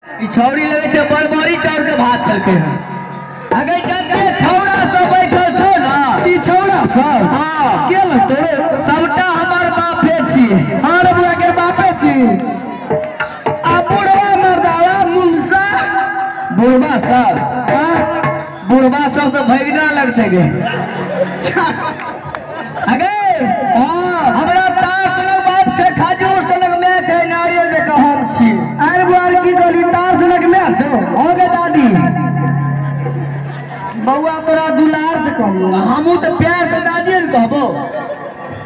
छौड़ी लगे छे बड़बड़ी चाउर के भात खेलके हैं। अगर जते छौड़ा सब बैठल छौ ना ई छौड़ा सब हां के लगतो रे सबटा हमर बापे छी। हां रे बुआ के बापे छी। आ बुढ़वा मर्दावा मुंसा बुढ़वा सब हां बुढ़वा सब तो भगना लगते गे। अगर हां हमरा तार लग बाप छे खजूर से लग में छे नारियल जे हम छी। अरे बुआर की गली तार से लग में छो हो गे दादी बउआ तोरा दुलार से कहबो हमहू तो प्यार से दादी ने कहबो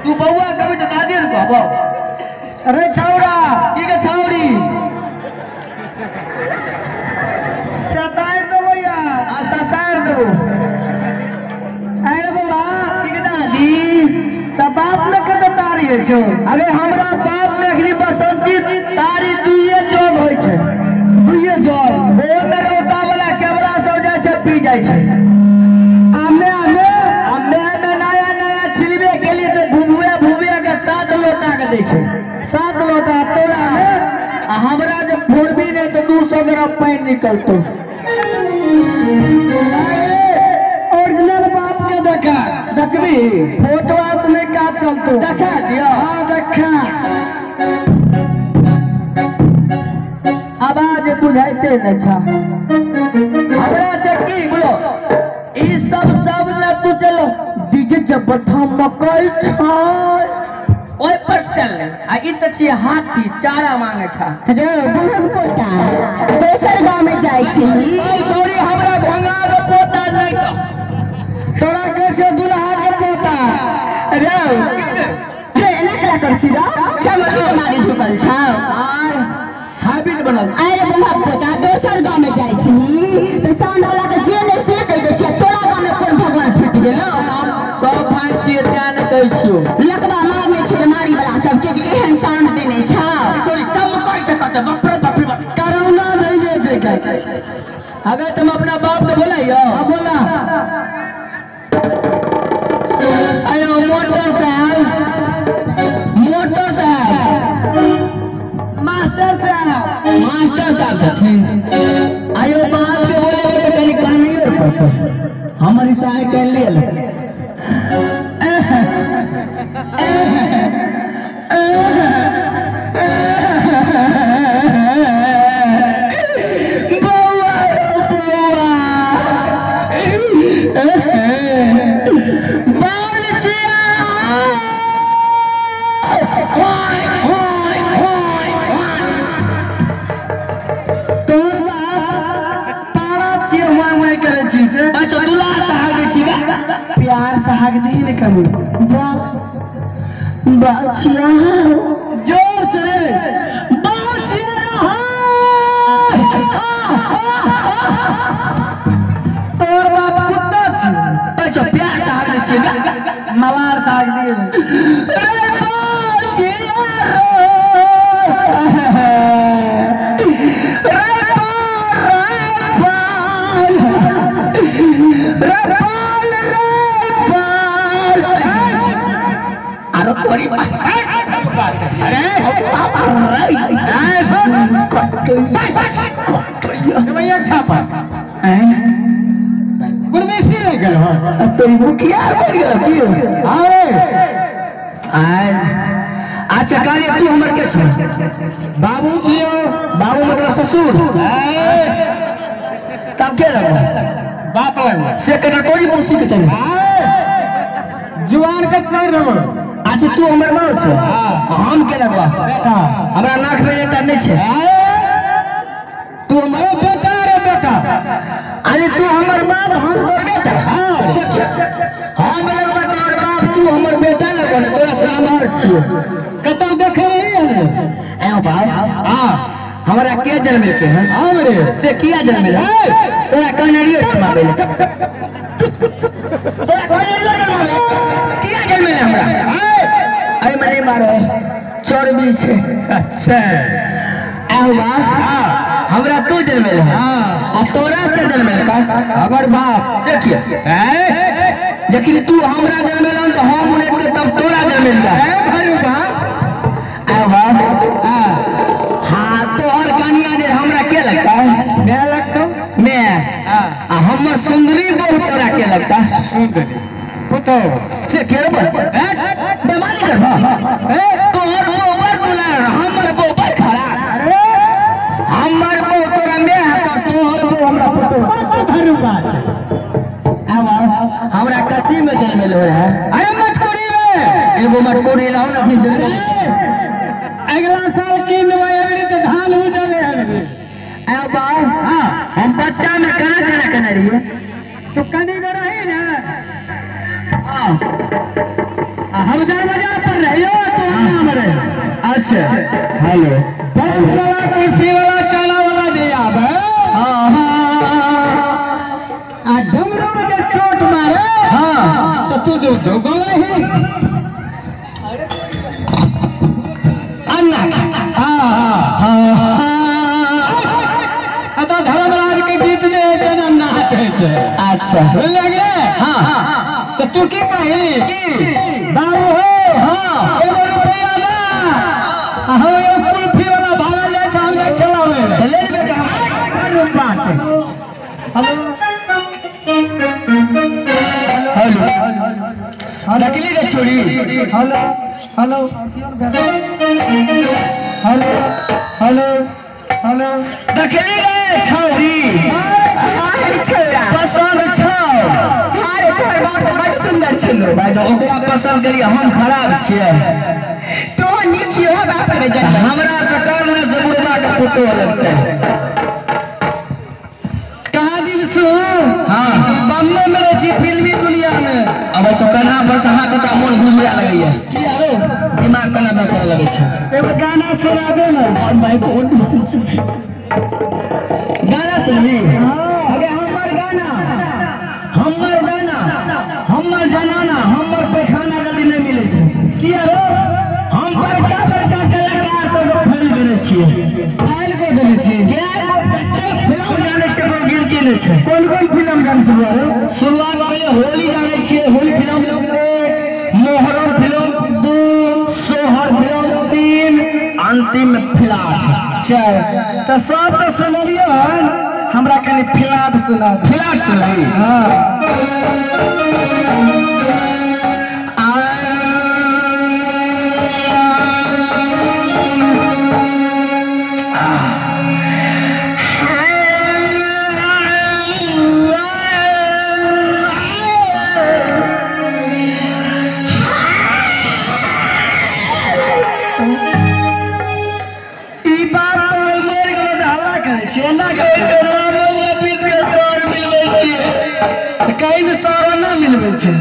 तू बउआ कहबे तो दादी ने कहबो। अरे छौड़ा की के छौड़ी सतार दो भैया आ सतार दो। अरे बउआ की के दादी त बाप में के तो तारी है छो। अरे हमरा बाप में अखनी बसंती तारी दुइये जोग होय छे दुइये जोग ओ में रोता वाला केवड़ा सो जाय छे पी जाय छे। सात लोटा तोरा है हमरा जब फोड़बी ने तो 200 ग्राम पानी निकलतो। ओरिजिनल बाप के देखा देखबी फोटो आज नहीं का चलतो देखा दिया। हां देखा आवाज बुझाइते न छा हमरा चक्की बोलो ई सब ना तू चलो डीजे जब बथा मकई छाय ओय पर चल आ इ त छी हाथी चारा मांगे छा रे बुढ़न पोता दोसर गांव में जाय छी। ई छोरी हमरा भंगा के पोता नहीं का तोरा के छे दुल्हा के पोता रे एना कला कर छी रे चमकी के मारी ढुकल छ आर हैबिट बनल छ। अरे बुढ़न पोता दोसर गांव में जाय छी त साउंड वाला के जे ने से कह दे छी तोरा गांव में कोन भगवान फूट गेलो सब भाई छी ध्यान कह छियो लकबा मारने छी बीमारी वाला सबके जे एहन साउंड देने छ छोरी चमकै छ कत बाप रे बाप करुणा नहीं दे छै के। अगर तुम अपना बाप के बोलाइयो हां बोला आयो मोटर साहब मास्टर साहब छथिन आयो बाप के बोले तो कनी कानियो पड़तो हमारी सहाय कर ले प्यार से हक दी ने कनी बाचिया जोर से बाचिया तोर बाप कुत्ता छी बच्चो प्यार से हक दी छी मलार से हक दी अरे भैया छापा गुरमेसी ले गेल हो तुम भूखिया बैठ गेल की अरे अच्छा काली तू हमर के छ बाबू छियो बाबू मतलब ससुर तब के लगो बाप लगो से कना कोरी मौसी के तने जुआन के चल रहो। अच्छा तू हमर मां छ हम के लगवा बेटा हमरा नाक में एकटा नहीं छे तू हमर बेटा रे बेटा अरे तू हमर बाप हम तोर बेटा हम लगवा तोर बाप तू हमर बेटा लगवा तोरा से हमर छिए कतौ देखे ए बाप हां हमरा के जन्म के है हमरे से किया जन्म है तोरा कनड़ियो जमाबे ले तोरा कनड़ियो जमाबे किया जन्म है हमरा अरे मने मारो चर्बी छे अच्छा आवा हमरा तू जन्मेल है आ तोरा के जन्मेल का हमर बाप से किया जखन तू हमरा जन्मेल तो हम उन्हें के तब तोरा जन्मेल का भाई बाप आवा हां तो और कनिया दे हमरा के लगता लगता है पुतो से केरो बेमानी कर तोहर बोबर दुलार हमर बोबर खड़ा हमर बो तोरा में हाथ तोहर बो हमरा पुतो धरू बात हमरा कथी में जन्मल हो है अरे मटकोरी में एगो मटकोरी लाओ ना अपनी जल्दी अगला साल की नवाई अभी तो धान हो जाने अभी अब हां हम बच्चा में कहां करना रही है तो कनी कर रही ना हम दरवाजा पर रहियो तो नाम रे अच्छा हेलो बड़ा वाला कुर्सी वाला चाला वाला दे आब हां आ डमरू के चोट मारे हां तो तू दो गोले ही अन्ना हां अता धर्मराज के गीत में जना नाचे छे अच्छा लग रे हां तो तू की कही बाबू हो हां एगो रुपया ना हम ये कुल्फी वाला भाला ले छ हम नहीं चलावे ले बेटा हेलो हेलो नकली रे छोड़ी hello hello hello hello hello नकली रे छोड़ी अरे छोरा पसंद छौ अरे तोहर बात बड़ सुंदर छलो भाई तो ओकरा पसंद करिए हम खराब छियै तो नीचे हो बाप रे जन्म हमरा से करने से बुढ़वा का फोटो लगता है कहां दिन सु हां बम्मे मेरे जी फिल्मी दुनिया में अब ऐसा कन्हा बस हाथ का मन घुमिया लगैया की आरो दिमाग कना ना करे लगे छै एगो गाना सुना दे ना और भाई कौन गाना सुनबी अगे हमर गाना हमर जनाना हमर पैखाना जल्दी नहीं मिले छै की आरो हम बड़का बड़का कलाकार सब फेरी देने छियै आयल को देने छी फिल्म जाने छै कोई गिनती नहीं छै कौन कौन फिल्म गान सब आरो शुरुआत पहले होली जाने छियै होली फिल्म मोहर्रम फिल्म 2 सोहर फिल्म 3 अंतिम फिलाट 4 तो सब तो सुनलियो हमरा कनी फिलाट सुना फिलाट सुनली हां ई बात तो मर गेलो त हल्ला करे छै ना के बीत के सार मिलबै छियै तो कहीं में सारा ना मिलबे छै